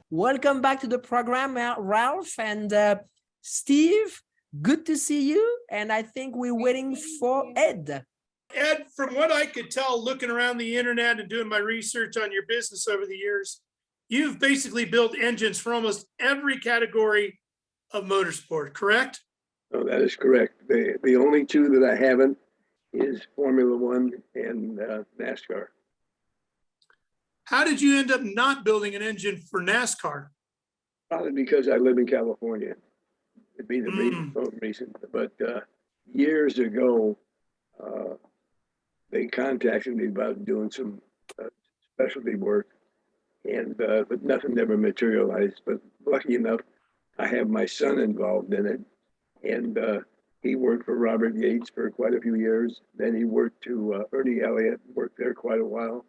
Welcome back to the program, Ralph and Steve. Good to see you. And I think we're waiting for Ed. Ed, from what I could tell, looking around the internet and doing my research on your business over the years, you've basically built engines for almost every category of motorsport, correct? Oh, that is correct. The only two that I haven't is Formula One and NASCAR. How did you end up not building an engine for NASCAR? Probably because I live in California. It'd be the reason. But years ago, they contacted me about doing some specialty work, and but nothing ever materialized. But lucky enough, I have my son involved in it, and he worked for Robert Yates for quite a few years. Then he worked to Ernie Elliott, worked there quite a while.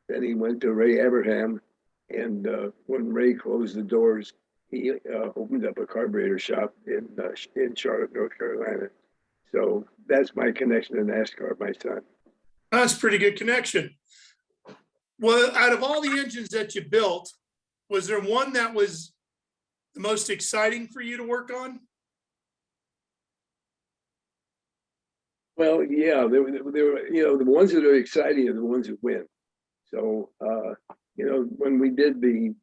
Then he went to Ray Abraham, and when Ray closed the doors, he opened up a carburetor shop in Charlotte, North Carolina. So that's my connection to NASCAR, my son. That's a pretty good connection. Well, out of all the engines that you built, was there one that was the most exciting for you to work on? Well, yeah, there were, you know, the ones that are exciting are the ones that win. So, you know, when we did the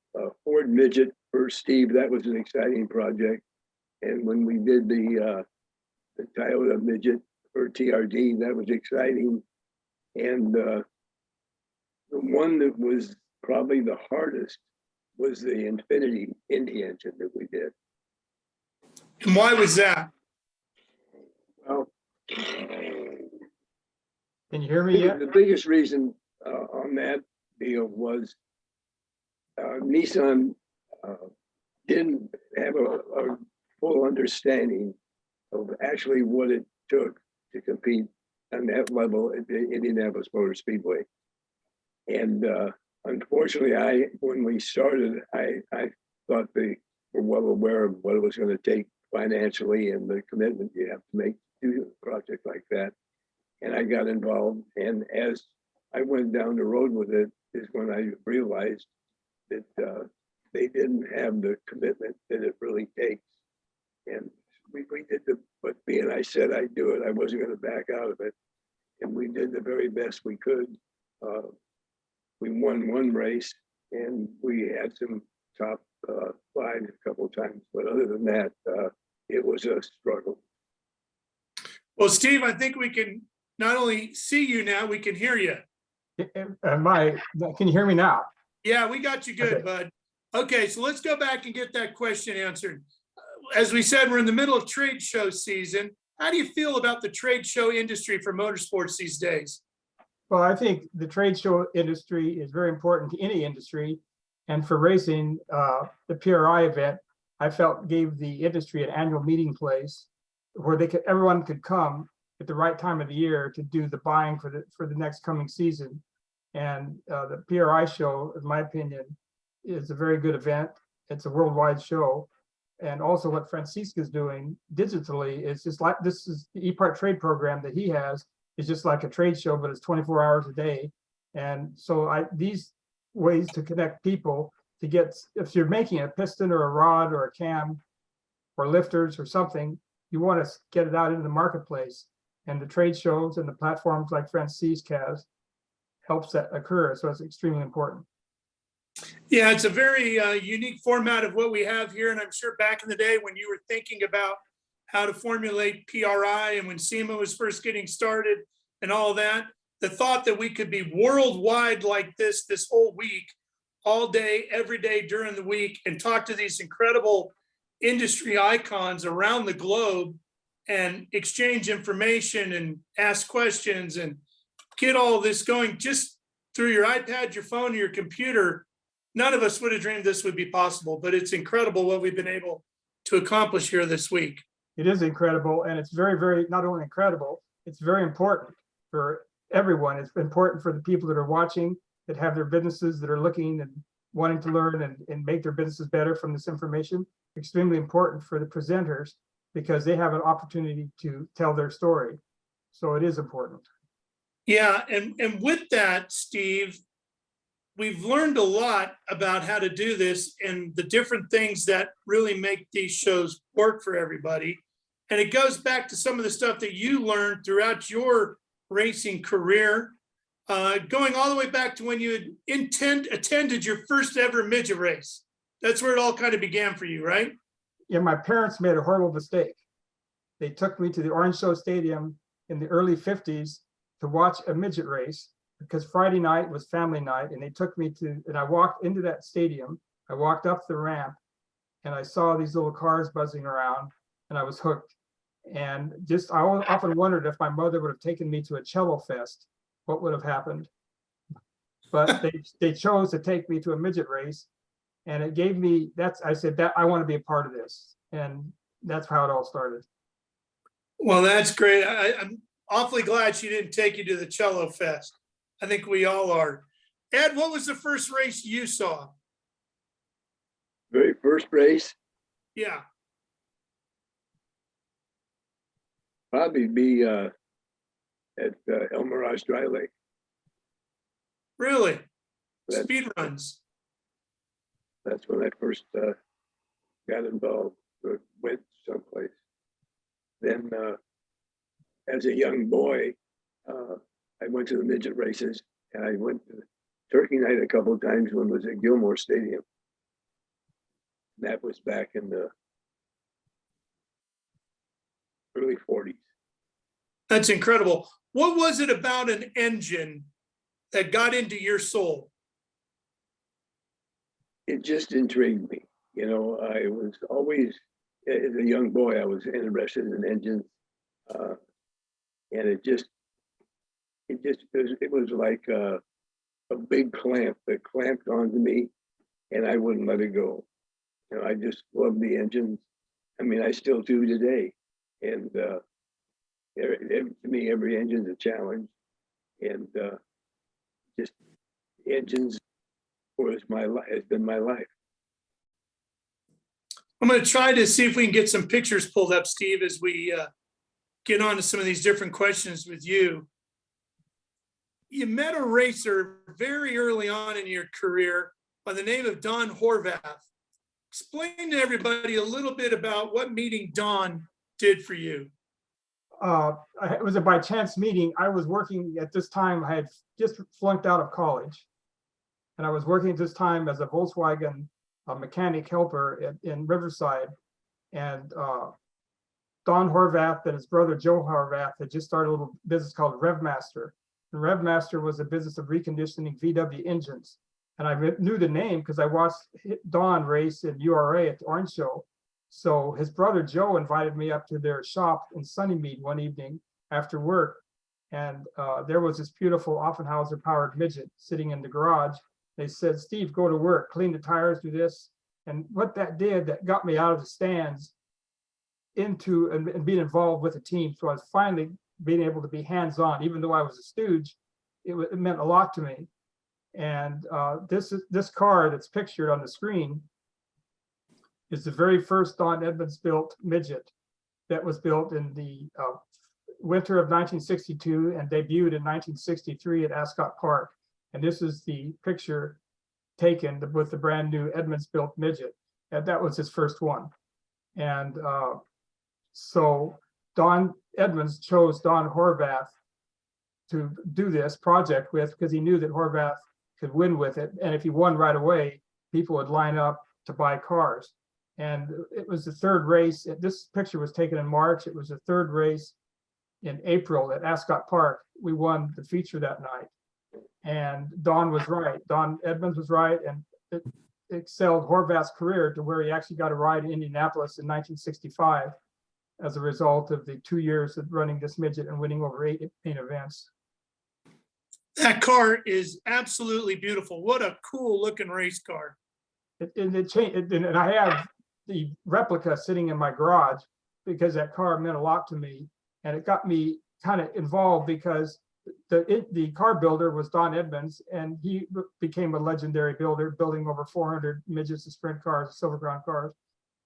Ford Midget for Steve, that was an exciting project. And when we did the Toyota Midget for TRD, that was exciting. And the one that was probably the hardest was the Infiniti Indy engine that we did. And why was that? Well, Can you hear me yet? the biggest reason on that deal was Nissan didn't have a full understanding of actually what it took to compete on that level at the Indianapolis Motor Speedway. And unfortunately, when we started, I thought they were well aware of what it was going to take financially and the commitment you have to make to do a project like that. And I got involved. And as I went down the road with it is when I realized that they didn't have the commitment that it really takes. And we did but being I said I'd do it, I wasn't going to back out of it. And we did the very best we could. We won one race and we had some top five a couple of times. But other than that, it was a struggle. Well, Steve, I think we can not only see you now, we can hear you. Can you hear me now? Yeah, we got you good, Okay. bud. Okay, so let's go back and get that question answered. As we said, we're in the middle of trade show season. How do you feel about the trade show industry for motorsports these days? Well, I think the trade show industry is very important to any industry. And for racing, the PRI event, I felt gave the industry an annual meeting place where everyone could come at the right time of the year to do the buying for the next coming season. And the PRI show, in my opinion, is a very good event. It's a worldwide show. And also what Francisco is doing digitally is just like, this is the ePart trade program that he has is just like a trade show, but it's 24 hours a day. And so these ways to connect people to get, if you're making a piston or a rod or a cam or lifters or something, you want to get it out into the marketplace. And the trade shows and the platforms like Francisco has helps that occur. So it's extremely important. Yeah, it's a very unique format of what we have here. And I'm sure back in the day when you were thinking about how to formulate PRI and when SEMA was first getting started and all that, the thought that we could be worldwide like this whole week, all day, every day during the week, and talk to these incredible industry icons around the globe and exchange information and ask questions and get all this going just through your iPad, your phone, or your computer. None of us would have dreamed this would be possible, but it's incredible what we've been able to accomplish here this week. It is incredible, and it's very, very, not only incredible, it's very important for everyone. It's important for the people that are watching, that have their businesses, that are looking and wanting to learn and make their businesses better from this information. Extremely important for the presenters because they have an opportunity to tell their story. So it is important. Yeah, and with that, Steve, we've learned a lot about how to do this and the different things that really make these shows work for everybody. And it goes back to some of the stuff that you learned throughout your racing career, going all the way back to when you attended your first ever midget race. That's where it all kind of began for you, right? Yeah, my parents made a horrible mistake. They took me to the Orange Show Stadium in the early 50s to watch a midget race because Friday night was family night, and they took me to, and I walked into that stadium. I walked up the ramp and I saw these little cars buzzing around, and I was hooked. And just, I often wondered if my mother would have taken me to a cello fest, what would have happened. But they chose to take me to a midget race, and it gave me, I said that I want to be a part of this. And that's how it all started. Well, that's great. I'm awfully glad she didn't take you to the cello fest. I think we all are. Ed, what was the first race you saw? Very first race, Yeah. probably be at El Mirage Dry Lake. Really? That- Speed runs. That's when I first got involved, or went someplace. Then, as a young boy, I went to the midget races, and I went to Turkey Night a couple of times when it was at Gilmore Stadium. That was back in the early 40s. That's incredible. What was it about an engine that got into your soul? It just intrigued me. You know, I was always, as a young boy, I was interested in engines. And it was like a big clamp that clamped onto me, and I wouldn't let it go. You know, I just love the engines. I mean, I still do today. And to me, every engine's a challenge. And just engines has been my life. I'm going to try to see if we can get some pictures pulled up, Steve, as we get on to some of these different questions with you. You met a racer very early on in your career by the name of Don Horvath. Explain to everybody a little bit about what meeting Don did for you. It was a by chance meeting. I was working at this time, I had just flunked out of college. And I was working at this time as a Volkswagen mechanic helper in Riverside. And Don Horvath and his brother Joe Horvath had just started a little business called RevMaster. And RevMaster was a business of reconditioning VW engines. And I knew the name because I watched Don race in URA at the Orange Show. So his brother Joe invited me up to their shop in Sunnymead one evening after work. And there was this beautiful Offenhauser powered midget sitting in the garage. They said, Steve, go to work, clean the tires, do this. And what that did, that got me out of the stands into and being involved with the team. So I was finally being able to be hands-on, even though I was a stooge, it meant a lot to me. And this car that's pictured on the screen is the very first Don Edmonds built midget that was built in the winter of 1962 and debuted in 1963 at Ascot Park. And this is the picture taken with the brand new Edmonds built midget. And that was his first one. And so Don Edmonds chose Don Horvath to do this project with because he knew that Horvath could win with it. And if he won right away, people would line up to buy cars. And it was the third race. This picture was taken in March. It was the third race in April at Ascot Park. We won the feature that night. And Don was right. Don Edmonds was right. And it excelled Horvath's career to where he actually got a ride in Indianapolis in 1965 as a result of the 2 years of running this midget and winning over eight events. That car is absolutely beautiful. What a cool looking race car. And I have the replica sitting in my garage because that car meant a lot to me. And it got me kind of involved because the car builder was Don Edmonds, and he became a legendary builder, building over 400 midgets and sprint cars, Silver Crown cars.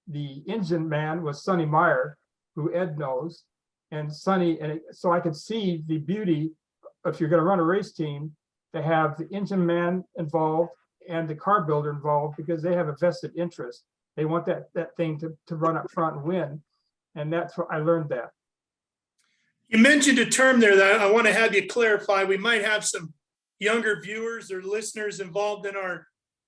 The engine man was Sonny Meyer, who Ed knows, and Sonny, so I could see the beauty. If you're going to run a race team, to have the engine man involved and the car builder involved because they have a vested interest. They want that thing to run up front and win. And that's what I learned that. You mentioned a term there that I want to have you clarify. We might have some younger viewers or listeners involved in our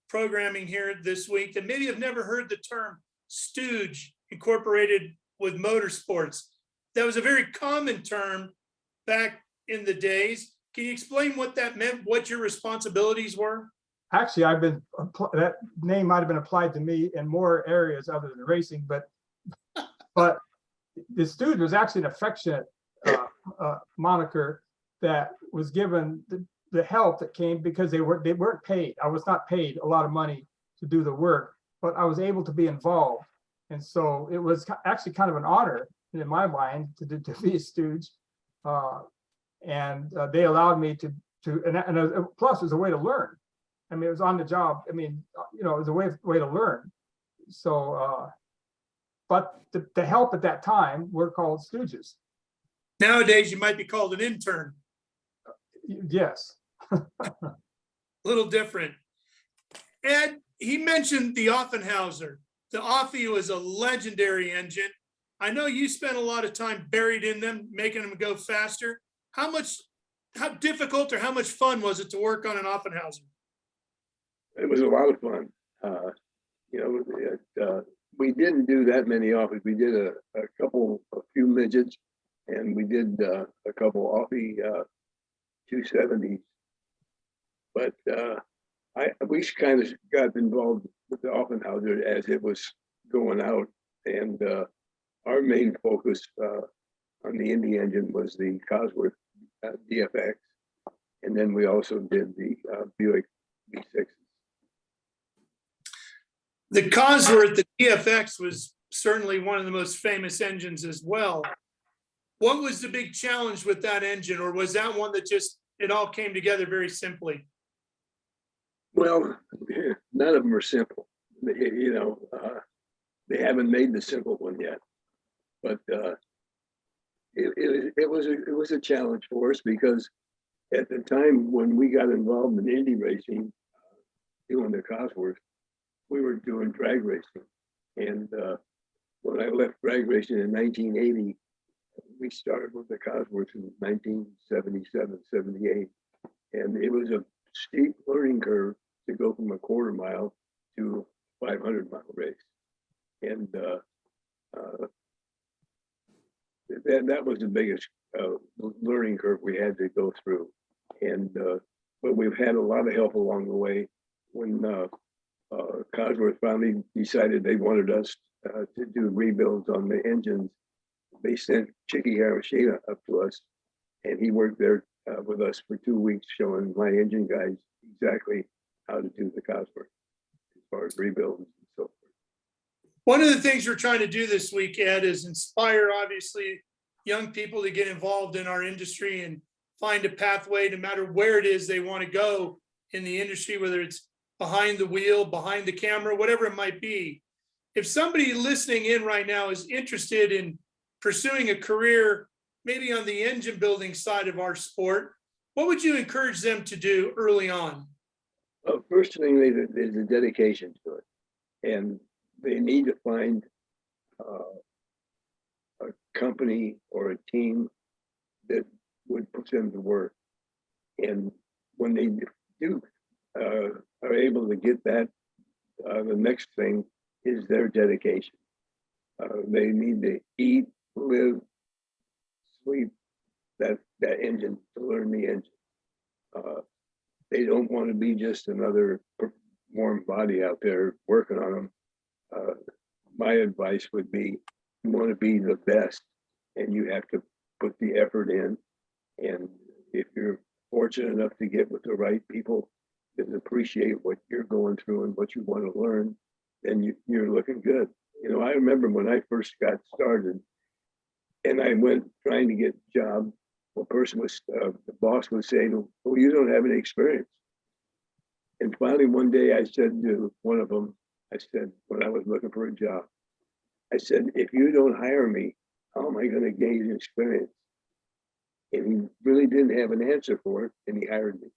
programming here this week that maybe have never heard the term stooge incorporated with motorsports. That was a very common term back in the days. Can you explain what that meant, what your responsibilities were? Actually, that name might have been applied to me in more areas other than racing, but the stooge was actually an affectionate moniker that was given the help that came because they weren't paid. I was not paid a lot of money to do the work, but I was able to be involved. And so it was actually kind of an honor in my mind to be a stooge. And they allowed me to plus it was a way to learn. I mean, it was on the job. I mean, it was a way to learn. So, but the help at that time were called stooges. Nowadays, you might be called an intern. Yes. A little different. Ed, he mentioned the Offenhauser. The Offie was a legendary engine. I know you spent a lot of time buried in them, making them go faster. How difficult or how much fun was it to work on an Offenhauser? It was a lot of fun. We didn't do that many Offies. We did a few midgets, and we did a couple Offie 270s. But we kind of got involved with the Offenhauser as it was going out, and our main focus on the Indy engine was the Cosworth DFX, and then we also did the Buick V6. The Cosworth, the DFX, was certainly one of the most famous engines as well. What was the big challenge with that engine, or was that one that just, it all came together very simply? Well, none of them are simple. They haven't made the simple one yet, but it was a challenge for us because at the time when we got involved in Indy racing, doing the Cosworth, we were doing drag racing. And when I left drag racing in 1980, we started with the Cosworth in 1977, 78. And it was a steep learning curve to go from a quarter mile to a 500-mile race. And that was the biggest learning curve we had to go through. And but we've had a lot of help along the way. When Cosworth finally decided they wanted us to do rebuilds on the engines, they sent Chicky Harashida up to us, and he worked there with us for 2 weeks, showing my engine guys exactly how to do the Cosworth as far as rebuilds and so forth. One of the things we're trying to do this week, Ed, is inspire, obviously, young people to get involved in our industry and find a pathway, no matter where it is they want to go in the industry, whether it's behind the wheel, behind the camera, whatever it might be. If somebody listening in right now is interested in pursuing a career, maybe on the engine building side of our sport, what would you encourage them to do early on? Well, first thing is a dedication to it. And they need to find a company or a team that would put them to work. And when they do are able to get that, the next thing is their dedication. They need to eat, live, sleep that engine, to learn the engine. They don't want to be just another warm body out there working on them. My advice would be, you want to be the best, and you have to put the effort in. And if you're fortunate enough to get with the right people that appreciate what you're going through and what you want to learn, then you're looking good. I remember when I first got started, and I went trying to get a job. The boss was saying, "Oh, you don't have any experience." And finally, one day, I said to one of them, when I was looking for a job, I said, "If you don't hire me, how am I going to gain experience?" And he really didn't have an answer for it, and he hired me.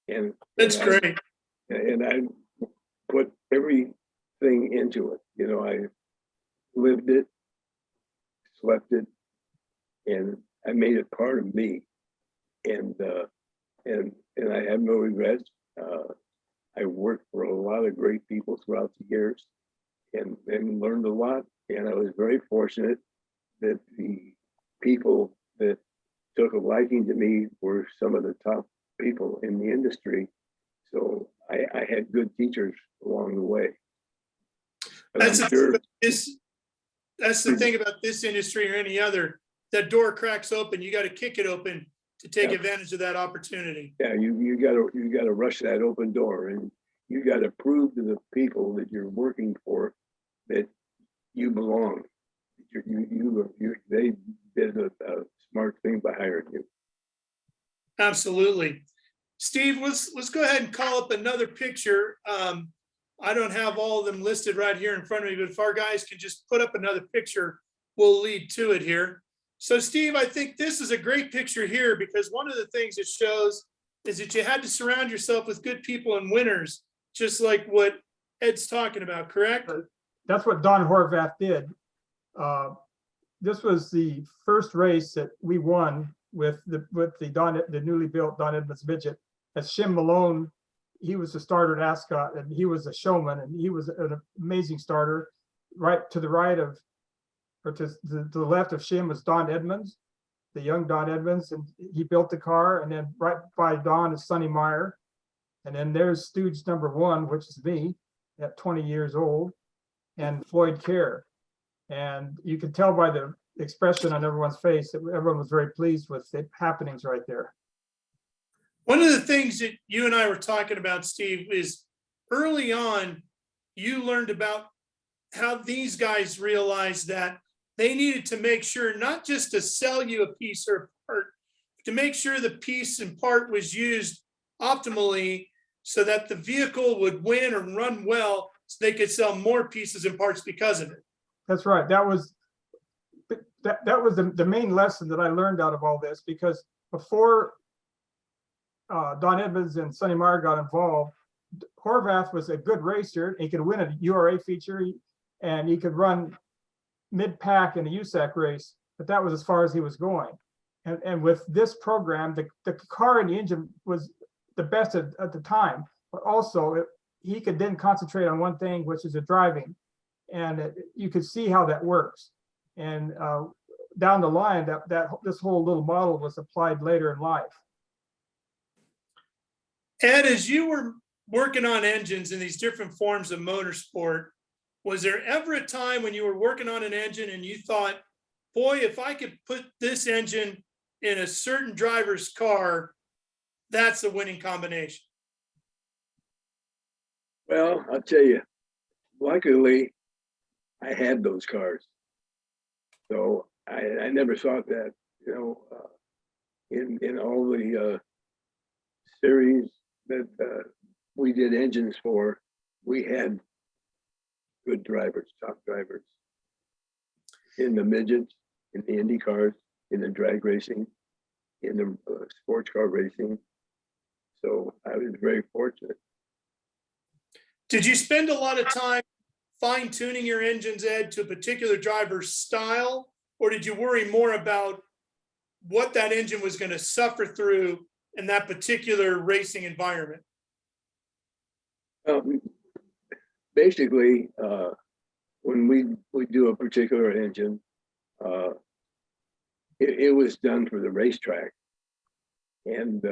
And That's and great. I put everything into it. You know, I lived it, slept it, and I made it part of me. And I have no regrets. I worked for a lot of great people throughout the years, and learned a lot. And I was very fortunate that the people that took a liking to me were some of the top people in the industry. So I had good teachers along the way. But That's I'm the thing sure about this. That's the thing about this industry or any other. That door cracks open. You got to kick it open to take Yeah. advantage of that opportunity. yeah, you gotta rush that open door, and you gotta prove to the people that you're working for that you belong. They did a smart thing by hiring you. Absolutely. Steve, let's go ahead and call up another picture. I don't have all of them listed right here in front of me, but if our guys can just put up another picture, we'll lead to it here. So Steve, I think this is a great picture here because one of the things it shows is that you had to surround yourself with good people and winners, just like what Ed's talking about, correct? That's what Don Horvath did. This was the first race that we won with the newly built Don Edmonds midget. As Shim Malone, he was the starter at Ascot, and he was a showman, and he was an amazing starter. Right to the right of, or to the left of Shim was Don Edmonds, the young Don Edmonds, and he built the car. And then right by Don is Sonny Meyer, and then there's Stooge #1, which is me at 20 years old, and Floyd Kerr. And you could tell by the expression on everyone's face that everyone was very pleased with the happenings right there. One of the things that you and I were talking about, Steve, is early on, you learned about how these guys realized that they needed to make sure not just to sell you a piece or a part, to make sure the piece and part was used optimally so that the vehicle would win or run well, so they could sell more pieces and parts because of it. That's right. That was the main lesson that I learned out of all this, because before Don Edmonds and Sonny Meyer got involved, Horvath was a good racer. He could win a URA feature, and he could run mid-pack in a USAC race, but that was as far as he was going. And with this program, the car and the engine was the best at the time, but also he could then concentrate on one thing, which is the driving. And you could see how that works. And down the line, this whole little model was applied later in life. Ed, as you were working on engines in these different forms of motorsport, was there ever a time when you were working on an engine and you thought, boy, if I could put this engine in a certain driver's car, that's a winning combination? Well, I'll tell you, luckily, I had those cars. So I never thought that, you know, in all the series that we did engines for, we had good drivers, top drivers in the midgets, in the Indy cars, in the drag racing, in the sports car racing. So I was very fortunate. Did you spend a lot of time fine tuning your engines, Ed, to a particular driver's style, or did you worry more about what that engine was going to suffer through in that particular racing environment? Basically, when we do a particular engine, it was done for the racetrack, and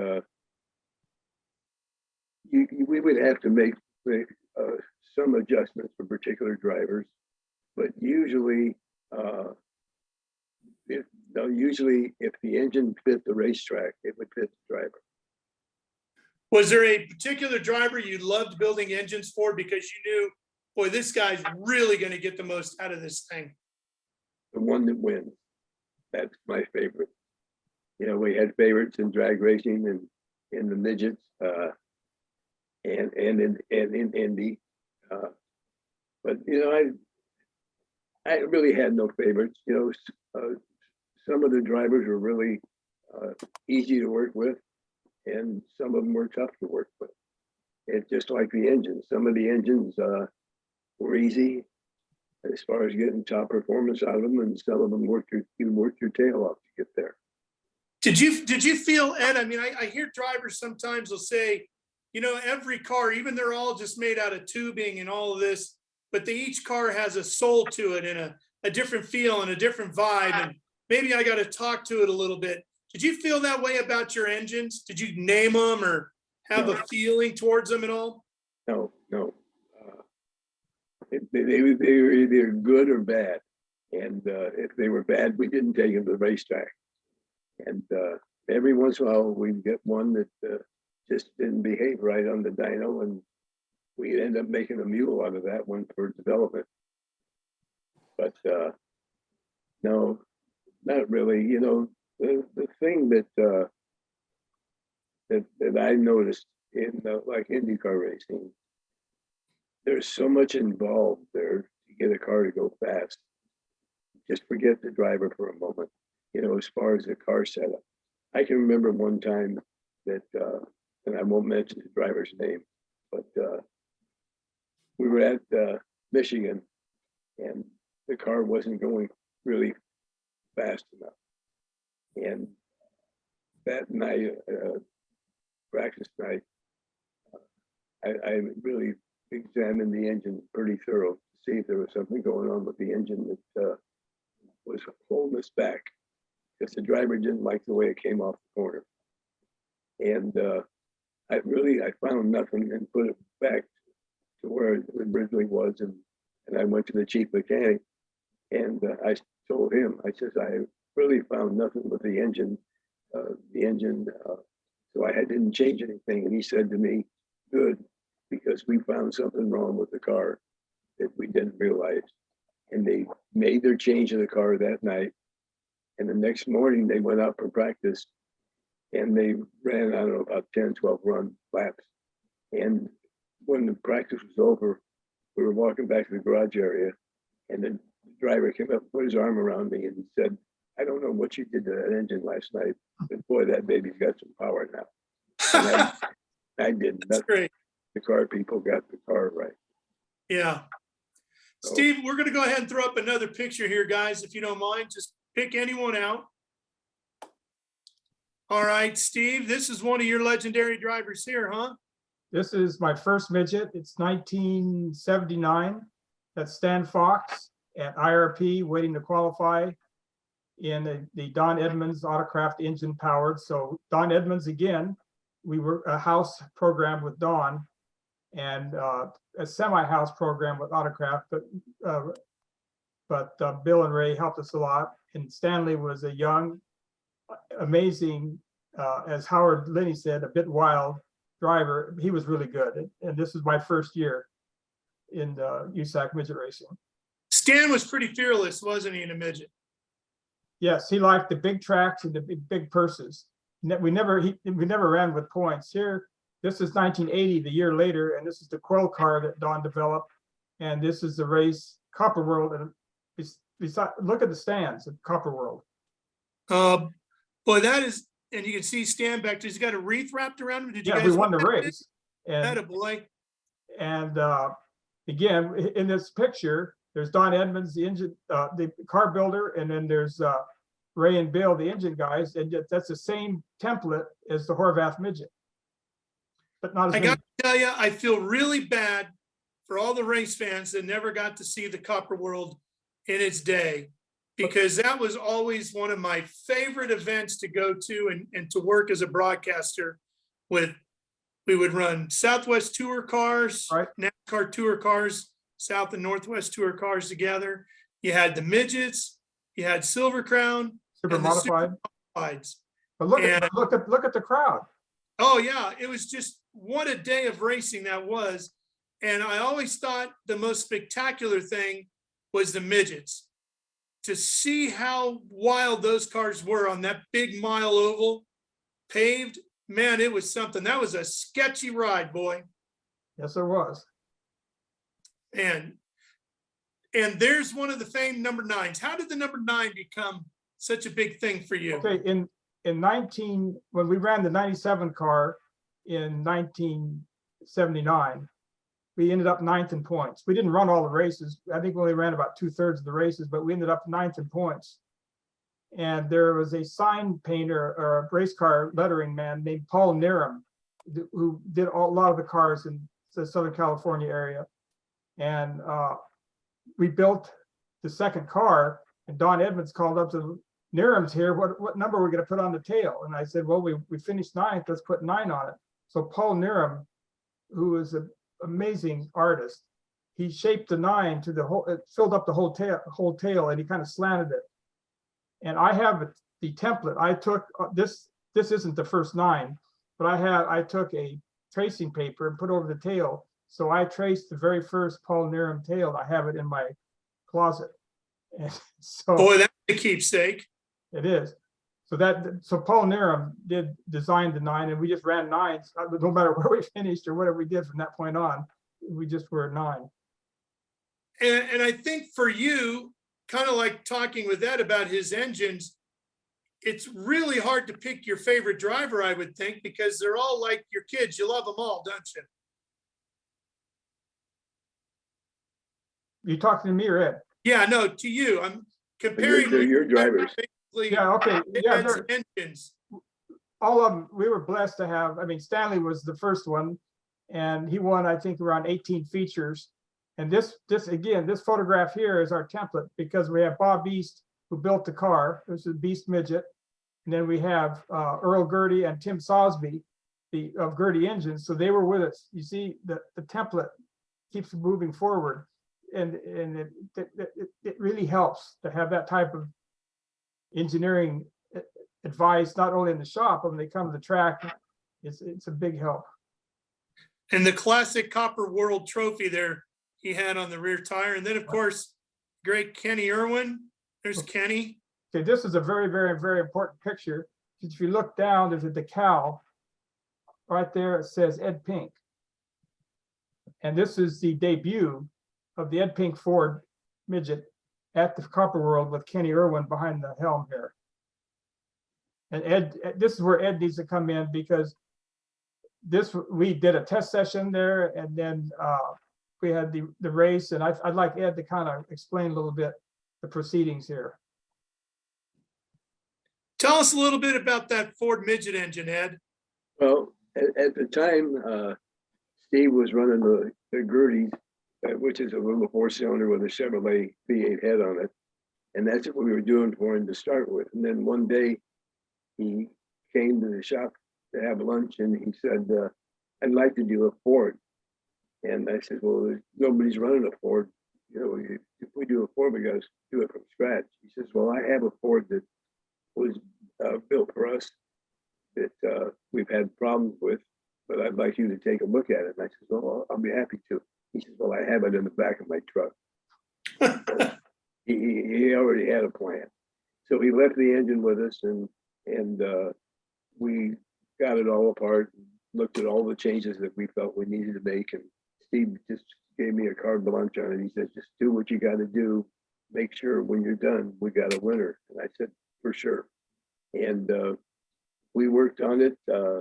we would have to make some adjustments for particular drivers, but usually, if the engine fit the racetrack, it would fit the driver. Was there a particular driver you loved building engines for because you knew, boy, this guy's really going to get the most out of this thing? The one that wins. That's my favorite. You know, we had favorites in drag racing and in the midgets, and in Indy. But you know, I really had no favorites. You know, some of the drivers were really easy to work with, and some of them were tough to work with. It's just like the engines. Some of the engines were easy as far as getting top performance out of them, and some of them you worked your tail off to get there. Did you feel, Ed? I mean, I hear drivers sometimes will say, you know, every car, even they're all just made out of tubing and all of this, but each car has a soul to it and a different feel and a different vibe. And maybe I got to talk to it a little bit. Did you feel that way about your engines? Did you name them or have a feeling towards them at all? No. They were either good or bad. And if they were bad, we didn't take them to the racetrack. And every once in a while, we'd get one that just didn't behave right on the dyno, and we'd end up making a mule out of that one for development. But no, not really. You know, the thing that I noticed in like IndyCar racing, there's so much involved there to get a car to go fast. Just forget the driver for a moment. You know, as far as the car setup, I can remember one time that, and I won't mention the driver's name, but we were at Michigan, and the car wasn't going really fast enough. And that night, practice night, I really examined the engine pretty thorough to see if there was something going on with the engine that was holding us back, because the driver didn't like the way it came off the corner. And I found nothing and put it back to where it originally was. And I went to the chief mechanic, and I told him, I says, I really found nothing with the engine, so I didn't change anything. And he said to me, good, because we found something wrong with the car that we didn't realize. And they made their change in the car that night. And the next morning they went out for practice, and they ran, I don't know, about 10, 12 laps. And when the practice was over, we were walking back to the garage area, and the driver came up, put his arm around me, and he said, I don't know what you did to that engine last night, but boy, that baby's got some power now. And I didn't. That's great. The car people got the car right. Yeah. So, Steve, we're going to go ahead and throw up another picture here, guys, if you don't mind. Just pick anyone out. All right, Steve, this is one of your legendary drivers here, huh? This is my first midget. It's 1979. That's Stan Fox at IRP waiting to qualify in the Don Edmonds Autocraft engine powered. So Don Edmonds, again, we were a house program with Don, and a semi-house program with Autocraft, but Bill and Ray helped us a lot. And Stanley was a young, amazing, as Howard Linney said, a bit wild driver. He was really good. And this is my first year in USAC midget racing. Stan was pretty fearless, wasn't he, in a midget? Yes, he liked the big tracks and the big purses. We never ran with points. Here, this is 1980, the year later, and this is the Quell car that Don developed. And this is the race, Copper World. And look at the stands at Copper World. Boy, that is, and you can see Stan back there. He's got a wreath wrapped around him. Did you guys we won the race. And, attaboy. And again, in this picture, there's Don Edmonds, the engine, the car builder, and then there's Ray and Bill, the engine guys, and that's the same template as the Horvath midget. But not as I many. got to tell you, I feel really bad for all the race fans that never got to see the Copper World in its day, because that was always one of my favorite events to go to and to work as a broadcaster with. We would run Southwest Tour cars, right, NASCAR Tour cars, South and Northwest Tour cars together. You had the midgets, you had Silver Crown, super and the modified. super modifieds. But look at the crowd. Oh yeah, it was just, what a day of racing that was. And I always thought the most spectacular thing was the midgets. To see how wild those cars were on that big mile oval, paved, man, it was something. That was a sketchy ride, boy. Yes, there was. And there's one of the famed number 9s. How did the number 9 become such a big thing for you? Okay, in when we ran the 97 car in 1979, we ended up 9th in points. We didn't run all the races. I think we only ran about 2/3 of the races, but we ended up 9th in points. And there was a sign painter or a race car lettering man named Paul Niram, who did a lot of the cars in the Southern California area. And we built the second car, and Don Edmonds called up to Niram's here. What number are we going to put on the tail? And I said, well, we finished 9th. Let's put 9 on it. So Paul Niram, who is an amazing artist, he shaped the 9 to the whole. It filled up the whole tail, and he kind of slanted it. And I have the template. I took this. This isn't the first 9, but I took a tracing paper and put over the tail. So I traced the very first Paul Niram tail. I have it in my closet. And so Boy, that's a keepsake. it is. So Paul Niram did design the 9, and we just ran 9s. No matter where we finished or whatever we did from that point on, we just were 9. And I think for you, kind of like talking with Ed about his engines, it's really hard to pick your favorite driver, I would think, because they're all like your kids. You love them all, don't you? You talking to me or Ed? Yeah, no, to you. I'm comparing They're your drivers. basically Yeah, okay. Yeah, Ed's engines. all of them, we were blessed to have. I mean, Stanley was the first one, and he won, I think, around 18 features. And this photograph here is our template, because we have Bob East, who built the car. This is Beast Midget. And then we have Earl Gertie and Tim Sosby of Gertie Engines. So they were with us. You see, the template keeps moving forward. And it really helps to have that type of engineering advice, not only in the shop, but when they come to the track. It's a big help. And the classic Copper World trophy there he had on the rear tire. And then, of course, great Kenny Irwin. There's Kenny. Okay, this is a very, very, very important picture. If you look down, there's a decal right there. It says Ed Pink. And this is the debut of the Ed Pink Ford Midget at the Copper World with Kenny Irwin behind the helm here. And Ed, this is where Ed needs to come in, because we did a test session there, and then we had the race, and I'd like Ed to kind of explain a little bit the proceedings here. Tell us a little bit about that Ford Midget engine, Ed. Well, at the time, Steve was running the Gerties, which is a little 4-cylinder with a Chevrolet V8 head on it. And that's what we were doing for him to start with. And then one day he came to the shop to have lunch, and he said, I'd like to do a Ford. And I said, well, nobody's running a Ford. You know, if we do a Ford, we got to do it from scratch. He says, well, I have a Ford that was built for us that we've had problems with, but I'd like you to take a look at it. And I said, well, I'll be happy to. He says, well, I have it in the back of my truck. He already had a plan. So he left the engine with us, and we got it all apart, and looked at all the changes that we felt we needed to make. And Steve just gave me a carte blanche on it. He said, just do what you got to do. Make sure when you're done, we got a winner. And I said, for sure. And we worked on it. I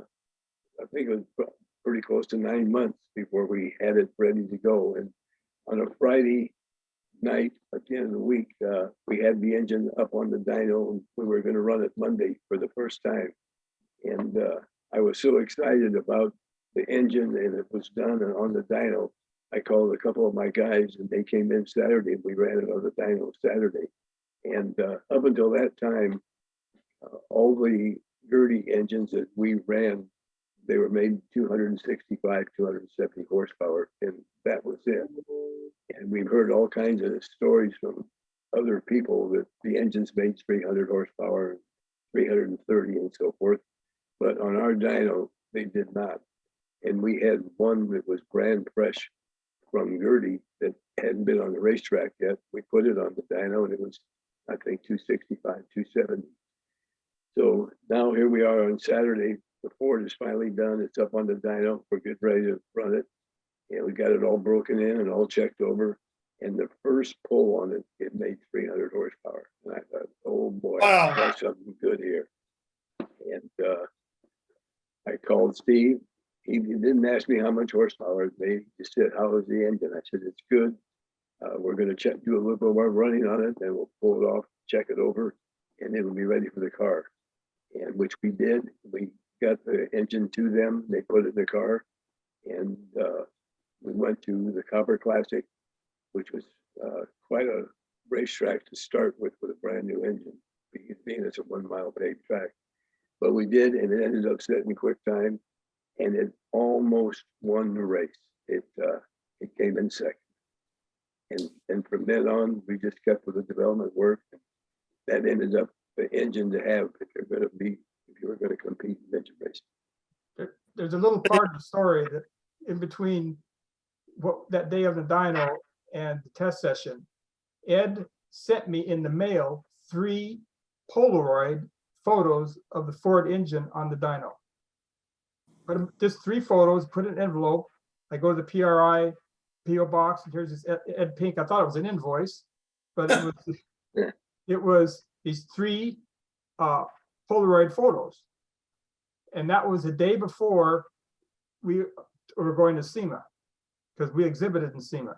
think it was pretty close to 9 months before we had it ready to go. And on a Friday night at the end of the week, we had the engine up on the dyno, and we were going to run it Monday for the first time. And I was so excited about the engine, and it was done on the dyno. I called a couple of my guys, and they came in Saturday, and we ran it on the dyno Saturday. And up until that time, all the Gertie engines that we ran, they were made 265, 270 horsepower, and that was it. And we've heard all kinds of stories from other people that the engines made 300 horsepower, 330 and so forth. But on our dyno, they did not. And we had one that was brand fresh from Gertie that hadn't been on the racetrack yet. We put it on the dyno, and it was, I think, 265, 270. So now here we are on Saturday. The Ford is finally done. It's up on the dyno. We're getting ready to run it. And we got it all broken in and all checked over. And the first pull on it, it made 300 horsepower. And I thought, oh boy, Wow. that's something good here. And I called Steve. He didn't ask me how much horsepower. They just said, "How is the engine?" I said, "It's good. We're going to do a little bit more running on it, then we'll pull it off, check it over, and it'll be ready for the car." And which we did. We got the engine to them. They put it in the car, and we went to the Copper Classic, which was quite a racetrack to start with a brand new engine, being it's a 1 mile paved track. But we did, and it ended up setting quick time, and it almost won the race. It came in second. And from then on, we just kept with the development work. That ended up the engine to have if you were going to compete in engine racing. There's a little part of the story that in between that day of the dyno and the test session, Ed sent me in the mail 3 Polaroid photos of the Ford engine on the dyno. But just 3 photos, put in an envelope. I go to the PRI PO box, and here's this Ed Pink. I thought it was an invoice, but it was these 3 Polaroid photos. And that was the day before we were going to SEMA, because we exhibited in SEMA.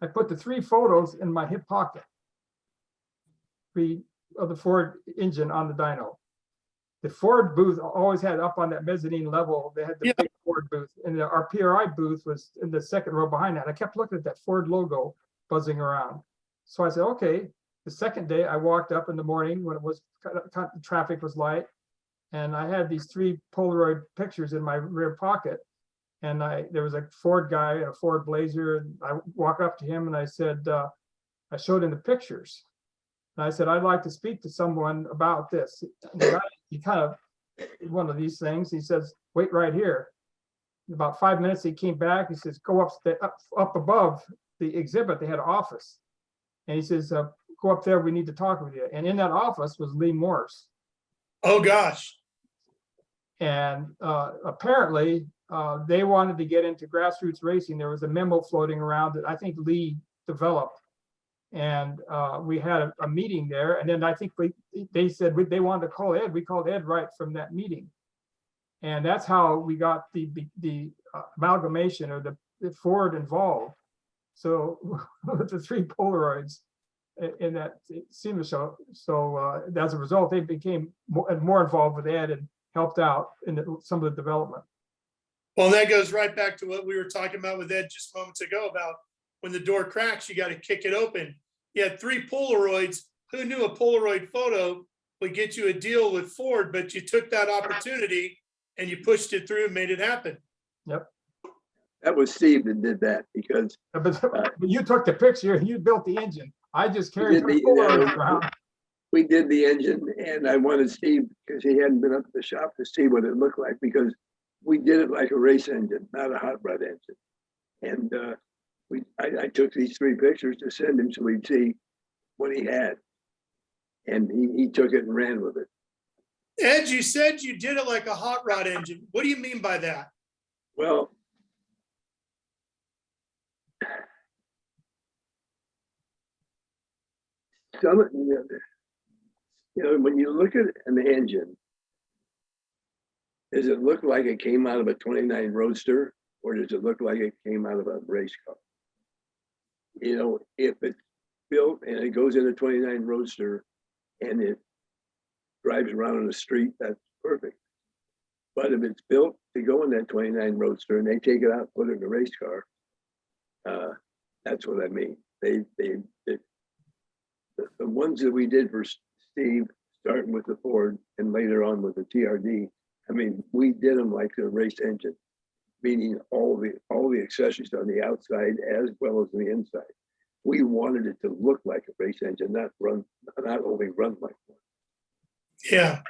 I put the 3 photos in my hip pocket, 3 of the Ford engine on the dyno. The Ford booth always had up on that mezzanine level, they had the big Ford booth, and our PRI booth was in the second row behind that. I kept looking at that Ford logo buzzing around. So I said, okay. The second day I walked up in the morning when it was traffic was light, and I had these 3 Polaroid pictures in my rear pocket. And there was a Ford guy in a Ford Blazer, and I walk up to him and I said, I showed him the pictures. And I said, "I'd like to speak to someone about this." And the guy, he kind of, one of these things, he says, "Wait right here." In about 5 minutes, he came back. He says, "Go up above the exhibit. They had an office." And he says, "Go up there. We need to talk with you." And in that office was Lee Morse. Oh, gosh. And apparently, they wanted to get into grassroots racing. There was a memo floating around that I think Lee developed. And we had a meeting there. And then I think they said they wanted to call Ed. We called Ed right from that meeting. And that's how we got the amalgamation, or the Ford involved. So with the 3 Polaroids in that SEMA show. So as a result, they became more involved with Ed and helped out in some of the development. Well, that goes right back to what we were talking about with Ed just moments ago about when the door cracks, you got to kick it open. You had 3 Polaroids. Who knew a Polaroid photo would get you a deal with Ford, but you took that opportunity and you pushed it through and made it happen. Yep. That was Steve that did that, because But you took the picture and you built the engine. I just carried the Polaroids around. we did the engine, and I wanted Steve, because he hadn't been up at the shop, to see what it looked like, because we did it like a race engine, not a hot rod engine. And I took these 3 pictures to send him so he'd see what he had. And he took it and ran with it. Ed, you said you did it like a hot rod engine. What do you mean by that? Well, when you look at an engine, does it look like it came out of a 29 Roadster, or does it look like it came out of a race car? If it's built and it goes in a 29 Roadster and it drives around on the street, that's perfect. But if it's built to go in that 29 Roadster and they take it out and put it in a race car, that's what I mean. The ones that we did for Steve, starting with the Ford and later on with the TRD, I mean, we did them like a race engine, meaning all the accessories on the outside as well as the inside. We wanted it to look like a race engine, not only run like one. Yeah.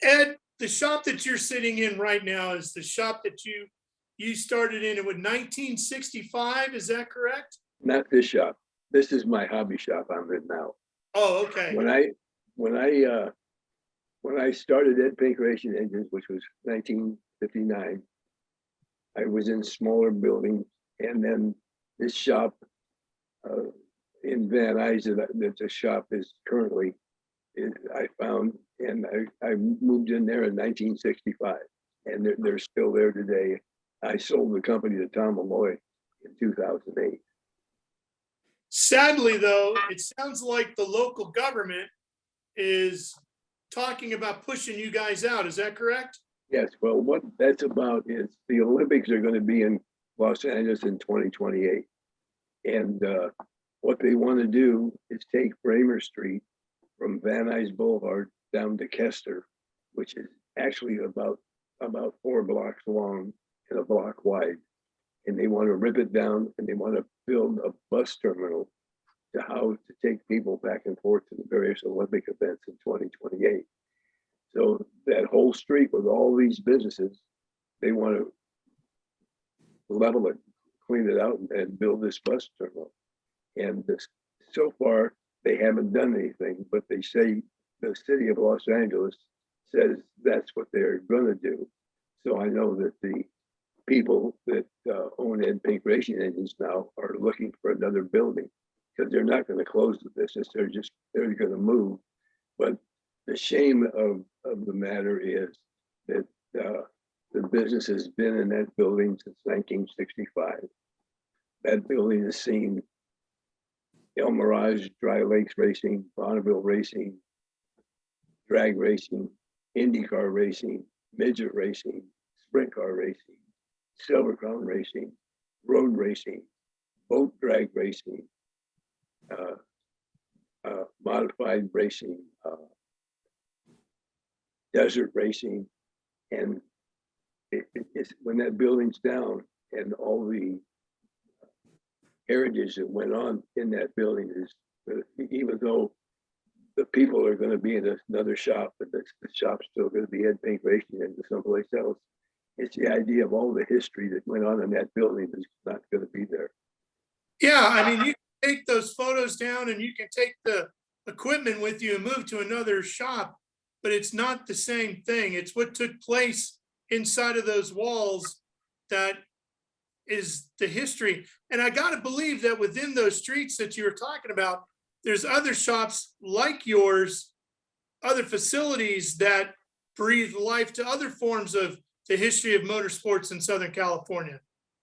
Ed, the shop that you're sitting in right now is the shop that you started in 1965, is that correct? Not this shop. This is my hobby shop I'm in now. Oh, okay. When I started Ed Pink Racing Engines, which was 1959, I was in smaller buildings, and then this shop in Van Nuys, that the shop is currently, I found and I moved in there in 1965, and they're still there today. I sold the company to Tom Malloy in 2008. Sadly, though, it sounds like the local government is talking about pushing you guys out. Is that correct? Yes, well, what that's about is the Olympics are going to be in Los Angeles in 2028. And what they want to do is take Bramer Street from Van Nuys Boulevard down to Kester, which is actually about 4 blocks long and a block wide. And they want to rip it down, and they want to build a bus terminal to how to take people back and forth to the various Olympic events in 2028. So that whole street with all these businesses, they want to level it, clean it out, and build this bus terminal. And so far, they haven't done anything, but they say the city of Los Angeles says that's what they're going to do. So I know that the people that own Ed Pink Racing Engines now are looking for another building, because they're not going to close the business. They're going to move. But the shame of the matter is that the business has been in that building since 1965. That building has seen El Mirage, Dry Lakes Racing, Bonneville Racing, drag racing, IndyCar racing, midget racing, sprint car racing, Silver Crown racing, road racing, boat drag racing, modified racing, desert racing. And it's when that building's down and all the heritage that went on in that building is, even though the people are going to be in another shop, but the shop's still going to be Ed Pink Racing into someplace else. It's the idea of all the history that went on in that building that's not going to be there. Yeah, I mean, you can take those photos down and you can take the equipment with you and move to another shop, but it's not the same thing. It's what took place inside of those walls that is the history. And I got to believe that within those streets that you were talking about, there's other shops like yours, other facilities that breathe life to other forms of the history of motorsports in Southern California.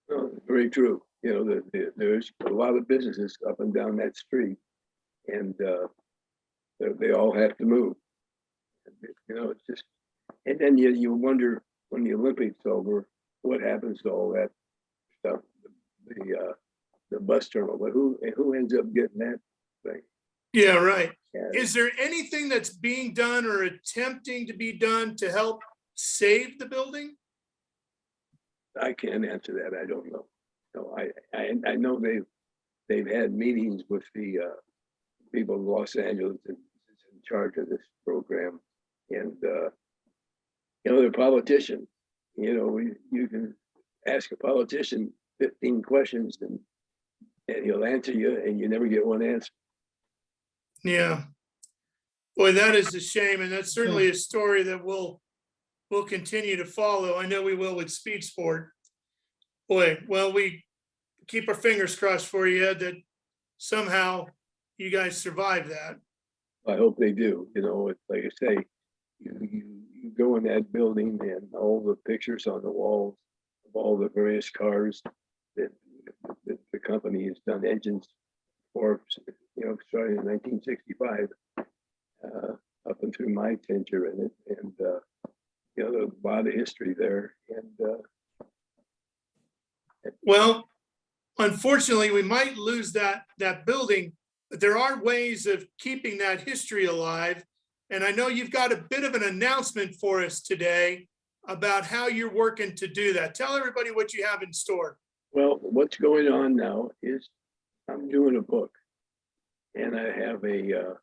Well, very true. You know, there's a lot of businesses up and down that street, and they all have to move. You know, it's just, and then you wonder when the Olympics over, what happens to all that stuff, the bus terminal, but who ends up getting that thing? Yeah, right. Yeah. Is there anything that's being done or attempting to be done to help save the building? I can't answer that. I don't know. No, I know they've had meetings with the people in Los Angeles in charge of this program, and you know, they're politicians. You know, you can ask a politician 15 questions and he'll answer you, and you never get one answer. Yeah. Boy, that is a shame. And that's certainly a story that we'll continue to follow. I know we will with Speed Sport. Boy, well, we keep our fingers crossed for you, Ed, that somehow you guys survive that. I hope they do. You know, it's like I say, you go in that building and all the pictures on the walls of all the various cars that the company has done engines for, you know, starting in 1965, up and through my tenure in it. And, you know, there's a lot of history there. And well, unfortunately, we might lose that building, but there are ways of keeping that history alive. And I know you've got a bit of an announcement for us today about how you're working to do that. Tell everybody what you have in store. well, what's going on now is I'm doing a book, and I have a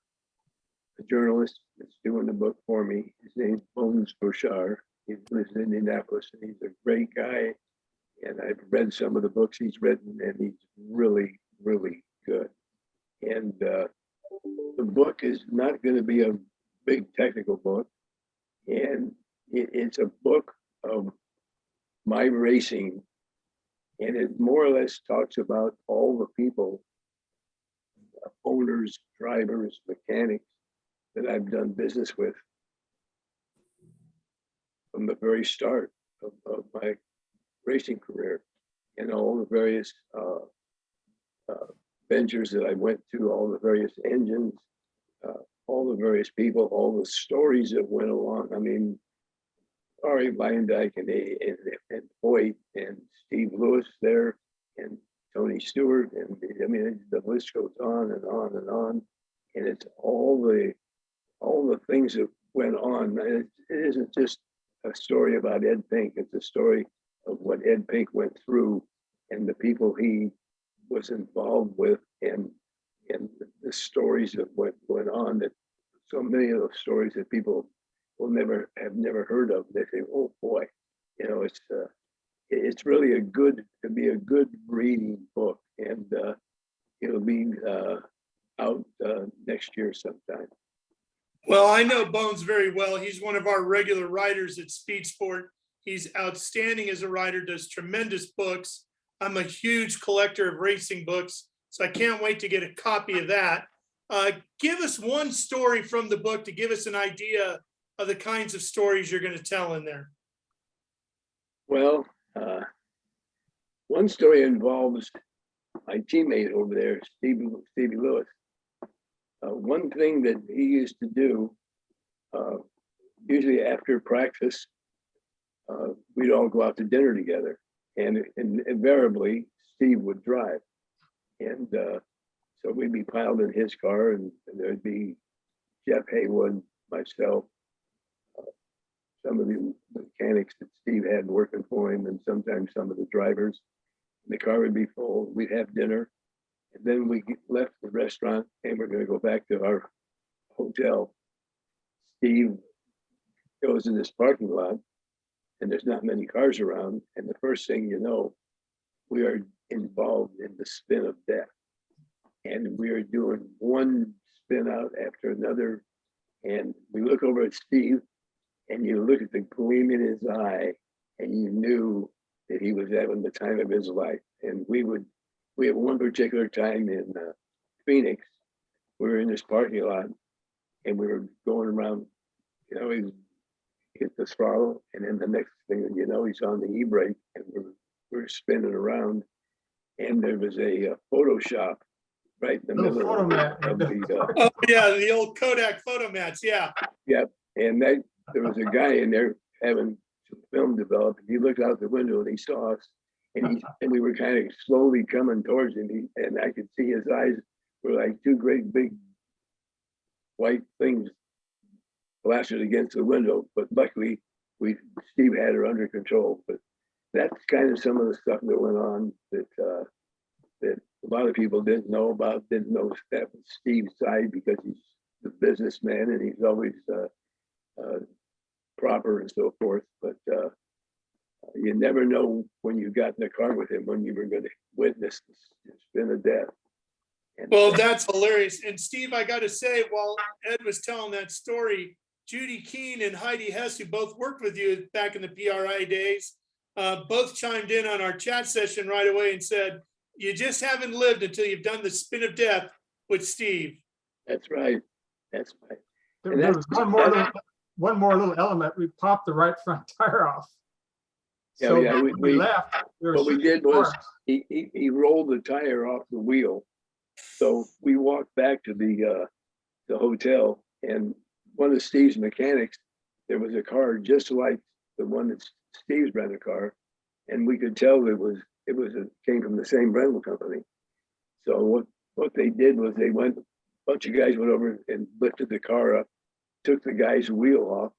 journalist that's doing the book for me. His name's Bones Bouchard. He lives in Indianapolis, and he's a great guy. And I've read some of the books he's written, and he's really, really good. And the book is not going to be a big technical book, and it's a book of my racing, and it more or less talks about all the people, owners, drivers, mechanics that I've done business with from the very start of my racing career, and all the various ventures that I went to, all the various engines, all the various people, all the stories that went along. I mean, Ari Biendijk and Hoyt and Steve Lewis there and Tony Stewart, and I mean the list goes on and on and on, and it's all the things that went on. It isn't just a story about Ed Pink; it's a story of what Ed Pink went through and the people he was involved with, and the stories that went on. That so many of those stories that people will never heard of. They say, "Oh boy, you know, it's really to be a good reading book," and it'll be out next year sometime. Well, I know Bones very well. He's one of our regular writers at Speed Sport. He's outstanding as a writer, does tremendous books. I'm a huge collector of racing books, so I can't wait to get a copy of that. Give us one story from the book to give us an idea of the kinds of stories you're going to tell in there. Well, one story involves my teammate over there, Stevie Lewis. One thing that he used to do, usually after practice, we'd all go out to dinner together, and invariably Steve would drive, and so we'd be piled in his car, and there'd be Jeff Haywood, myself, some of the mechanics that Steve had working for him, and sometimes some of the drivers. The car would be full. We'd have dinner, and then we left the restaurant, and we're going to go back to our hotel. Steve goes in this parking lot, and there's not many cars around. And the first thing you know, we are involved in the spin of death, and we are doing one spin out after another. And we look over at Steve, and you look at the gleam in his eye, and you knew that he was having the time of his life. And we had one particular time in Phoenix, we were in this parking lot, and we were going around, you know, he hit the throttle, and then the next thing you know, he's on the e-brake, and we're spinning around, and there was a photo shop right in the Little middle photo of mat. the Oh yeah, the old Kodak photo mats. Yeah. Yep. And there was a guy in there having some film developed. And he looked out the window and he saw us, and we were kind of slowly coming towards him. And I could see his eyes were like two great big white things blasted against the window. But luckily, Steve had her under control. But that's kind of some of the stuff that went on that a lot of people didn't know about. Didn't know that was Steve's side, because he's the businessman and he's always proper and so forth, but you never know when you got in the car with him when you were going to witness the spin of death. And, Well, that's hilarious. And Steve, I got to say, while Ed was telling that story, Judy Keene and Heidi Hess, who both worked with you back in the PRI days, both chimed in on our chat session right away and said, "You just haven't lived until you've done the spin of death with Steve." That's right. That's right. There was one more little element. We popped the right front tire off. Yeah, So yeah, when we left. What we did was he rolled the tire off the wheel. So we walked back to the hotel, and one of Steve's mechanics, there was a car just like the one that Steve's rented car, and we could tell it came from the same rental company. So what they did was a bunch of guys went over and lifted the car up, took the guy's wheel off,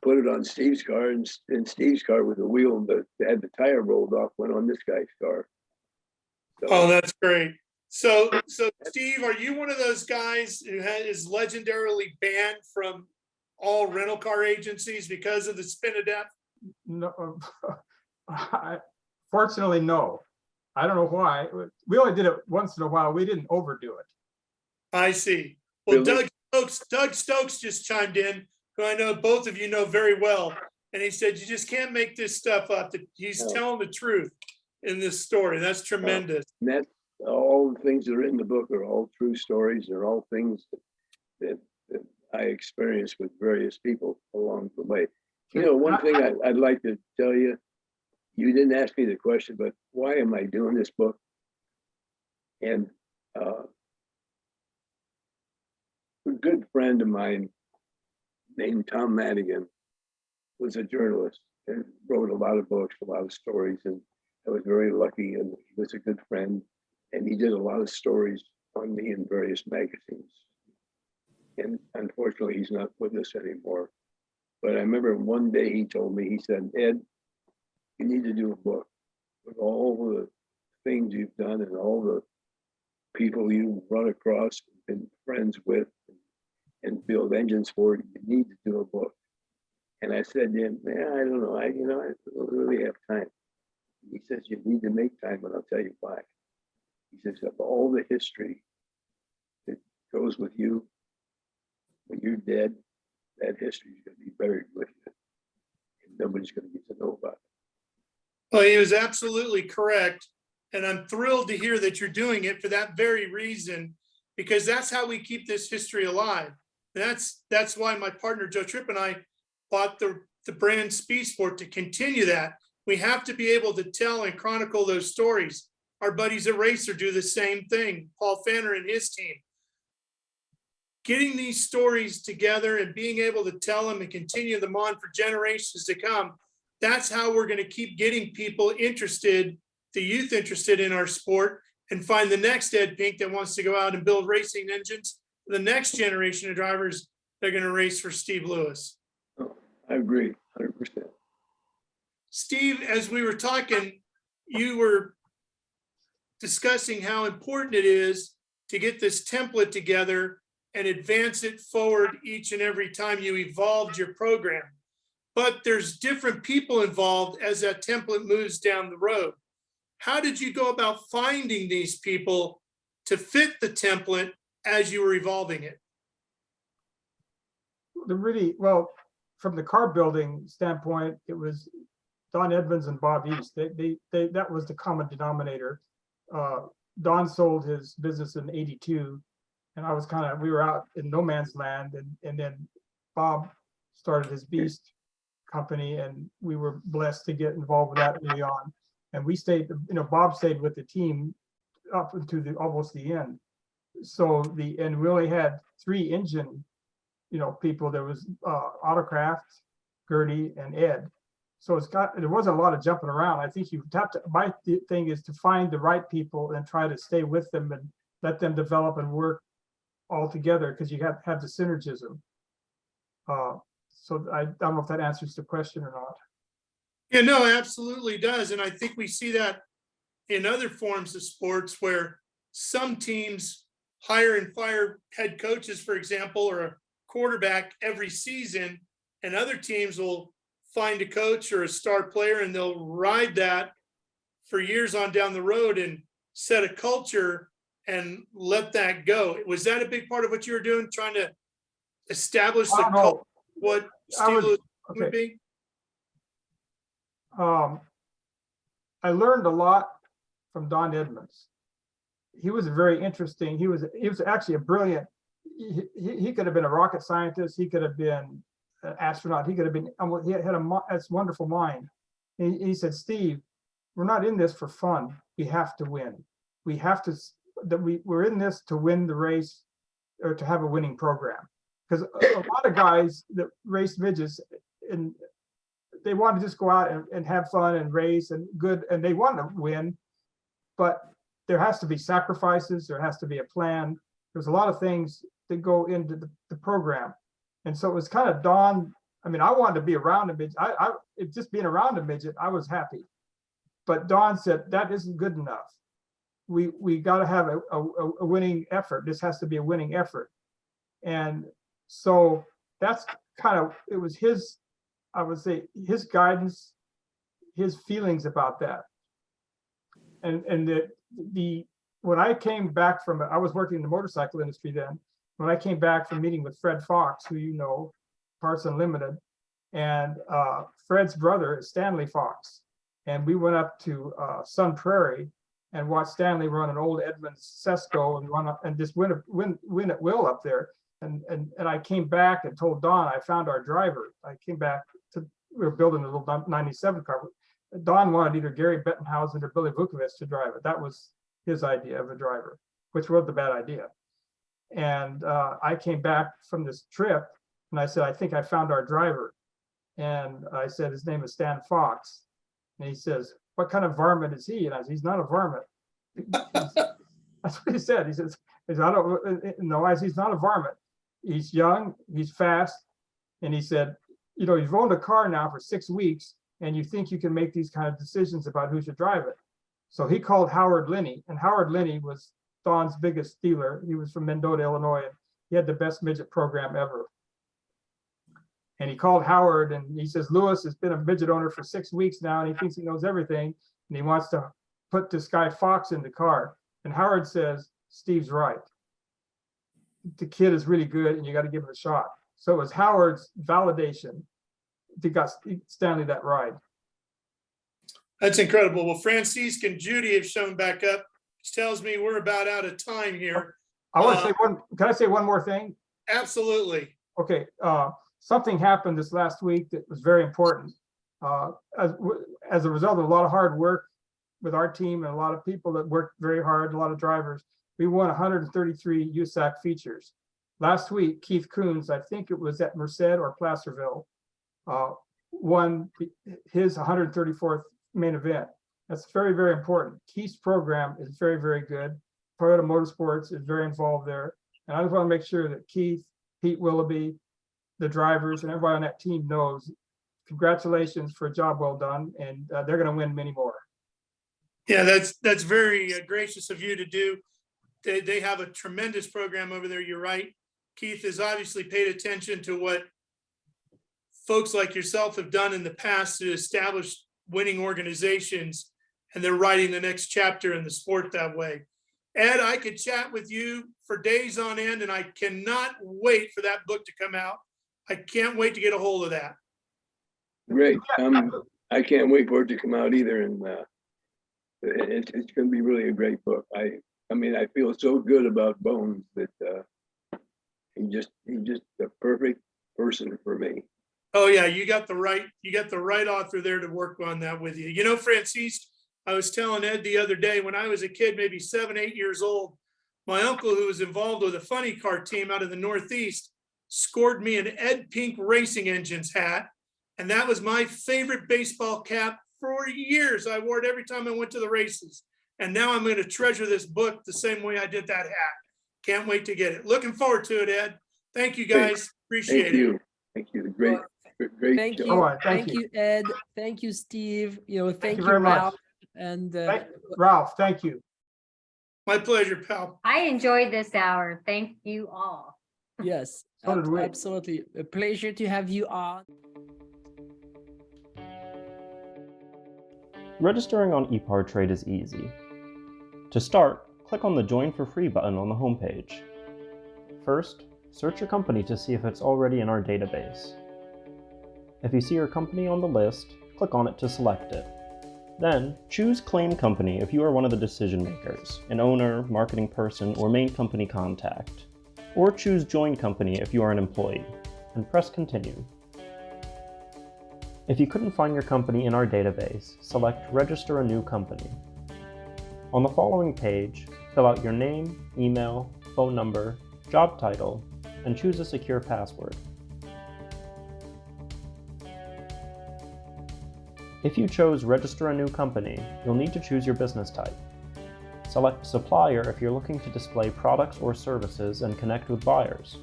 put it on Steve's car, and Steve's car with the wheel that had the tire rolled off went on this guy's car. So, Oh, that's great. So Steve, are you one of those guys who is legendarily banned from all rental car agencies because of the spin of death? No, fortunately, no. I don't know why. We only did it once in a while. We didn't overdo it. I see. Well, Really? Doug Stokes just chimed in, who I know both of you know very well. And he said, you just can't make this stuff up. He's telling the truth in this story. That's tremendous. and that's all the things that are in the book are all true stories. They're all things that I experienced with various people along the way. You know, one thing I'd like to tell you, you didn't ask me the question, but why am I doing this book? And a good friend of mine named Tom Madigan was a journalist and wrote a lot of books, a lot of stories, and I was very lucky, and he was a good friend, and he did a lot of stories on me in various magazines. And unfortunately, he's not with us anymore. But I remember one day he told me, he said, Ed, you need to do a book with all the things you've done and all the people you've run across and been friends with and build engines for. You need to do a book. And I said to him, man, I don't know. I don't really have time. He says, you need to make time, and I'll tell you why. He says, of all the history that goes with you, when you're dead, that history is going to be buried with you. And nobody's going to get to know about it. Well, he was absolutely correct. And I'm thrilled to hear that you're doing it for that very reason, because that's how we keep this history alive. And that's why my partner, Joe Tripp, and I bought the brand Speed Sport to continue that. We have to be able to tell and chronicle those stories. Our buddies at Racer do the same thing. Paul Fanner and his team. Getting these stories together and being able to tell them and continue them on for generations to come, that's how we're going to keep getting people interested, the youth interested in our sport, and find the next Ed Pink that wants to go out and build racing engines for the next generation of drivers that are going to race for Steve Lewis. Oh, I agree, 100%. Steve, as we were talking, you were discussing how important it is to get this template together and advance it forward each and every time you evolved your program. But there's different people involved as that template moves down the road. How did you go about finding these people to fit the template as you were evolving it? Well, from the car building standpoint, it was Don Edmonds and Bob East. That was the common denominator. Don sold his business in '82. And we were out in no man's land, and then Bob started his Beast company, and we were blessed to get involved with that early on. And we stayed, Bob stayed with the team up to almost the end. So and we only had 3 engine, people. There was Autocraft, Gertie, and Ed. So there wasn't a lot of jumping around. I think my thing is to find the right people and try to stay with them and let them develop and work all together, because you have the synergism. So I don't know if that answers the question or not. Yeah, no, it absolutely does. And I think we see that in other forms of sports where some teams hire and fire head coaches, for example, or a quarterback every season, and other teams will find a coach or a star player and they'll ride that for years on down the road and set a culture and let that go. Was that a big part of what you were doing, trying to establish the culture, what Steve Lewis would be? I learned a lot from Don Edmonds. He was very interesting. He was actually a brilliant. He could have been a rocket scientist. He could have been an astronaut. He could have been. He had a wonderful mind. He said, Steve, we're not in this for fun. We have to win. We have to. We're in this to win the race, or to have a winning program. Because a lot of guys that race midgets, and they want to just go out and have fun and race and they want to win, but there has to be sacrifices. There has to be a plan. There's a lot of things that go into the program. And so it was kind of Don. I mean, I wanted to be around a midget. Just being around a midget, I was happy. But Don said, that isn't good enough. We got to have a winning effort. This has to be a winning effort. And so that's it was his, I would say, his guidance, his feelings about that. And when I came back I was working in the motorcycle industry then. When I came back from meeting with Fred Fox, who you know, Parts Unlimited, and Fred's brother is Stanley Fox. And we went up to Sun Prairie and watched Stanley run an old Edmonds Sesco and run up and just win at will up there. And I came back and told Don I found our driver. I came back to we were building a little 97 car. Don wanted either Gary Bettenhausen or Billy Vukovich to drive it. That was his idea of a driver, which was a bad idea. And I came back from this trip and I said, I think I found our driver. And I said, his name is Stan Fox. And he says, what kind of varmint is he? And I said, he's not a varmint. That's what he said. He says, I don't know. I said, he's not a varmint. He's young, he's fast. And he said, you know, you've owned a car now for 6 weeks and you think you can make these kind of decisions about who should drive it. So he called Howard Linney, and Howard Linney was Don's biggest dealer. He was from Mendota, Illinois, and he had the best midget program ever. And he called Howard and he says, Lewis has been a midget owner for 6 weeks now and he thinks he knows everything and he wants to put this guy Fox in the car. And Howard says, Steve's right. The kid is really good and you got to give him a shot. So it was Howard's validation that got Stanley that ride. That's incredible. Well, Francisque and Judy have shown back up, which tells me we're about out of time here. I want to say can I say one more thing? Absolutely. Okay. Something happened this last week that was very important. As a result of a lot of hard work with our team and a lot of people that worked very hard, a lot of drivers, we won 133 USAC features. Last week, Keith Coons, I think it was at Merced or Placerville, won his 134th main event. That's very, very important. Keith's program is very, very good. Toyota Motorsports is very involved there. And I just want to make sure that Keith, Pete Willoughby, the drivers, and everybody on that team knows, congratulations for a job well done. And they're going to win many more. Yeah, that's very gracious of you to do. They have a tremendous program over there. You're right. Keith has obviously paid attention to what folks like yourself have done in the past to establish winning organizations, and they're writing the next chapter in the sport that way. Ed, I could chat with you for days on end, and I cannot wait for that book to come out. I can't wait to get a hold of that. Great. I can't wait for it to come out either. And it's going to be really a great book. I mean, I feel so good about Bones that he's just the perfect person for me. Oh yeah, you got the right author there to work on that with you. You know, Francisque, I was telling Ed the other day, when I was a kid, maybe 7, 8 years old, my uncle, who was involved with a funny car team out of the Northeast, scored me an Ed Pink Racing Engines hat. And that was my favorite baseball cap for years. I wore it every time I went to the races. And now I'm going to treasure this book the same way I did that hat. Can't wait to get it. Looking forward to it, Ed. Thank you, guys. Appreciate it. Thank you. Great. Thank job. you. Right, Thank you, Ed. Thank you, Steve. Thank you, very much. Ralph. And Ralph, thank you. My pleasure, pal. I enjoyed this hour. Thank you all. yes, So did we. absolutely. A pleasure to have you on. Registering on eParTrade is easy. To start, click on the Join for Free button on the homepage. First, search your company to see if it's already in our database. If you see your company on the list, click on it to select it. Then, choose Claim Company if you are one of the decision makers, an owner, marketing person, or main company contact. Or choose Join Company if you are an employee, and press Continue. If you couldn't find your company in our database, select Register a New Company. On the following page, fill out your name, email, phone number, job title, and choose a secure password. If you chose Register a New Company, you'll need to choose your business type. Select Supplier if you're looking to display products or services and connect with buyers.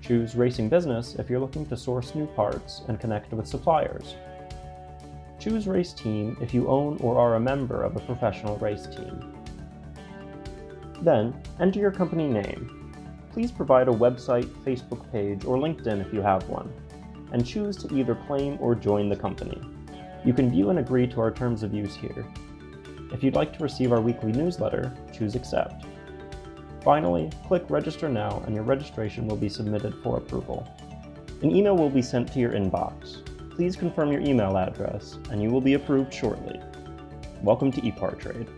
Choose Racing Business if you're looking to source new parts and connect with suppliers. Choose Race Team if you own or are a member of a professional race team. Then, enter your company name. Please provide a website, Facebook page, or LinkedIn if you have one, and choose to either claim or join the company. You can view and agree to our terms of use here. If you'd like to receive our weekly newsletter, choose Accept. Finally, click Register Now and your registration will be submitted for approval. An email will be sent to your inbox. Please confirm your email address and you will be approved shortly. Welcome to eParTrade.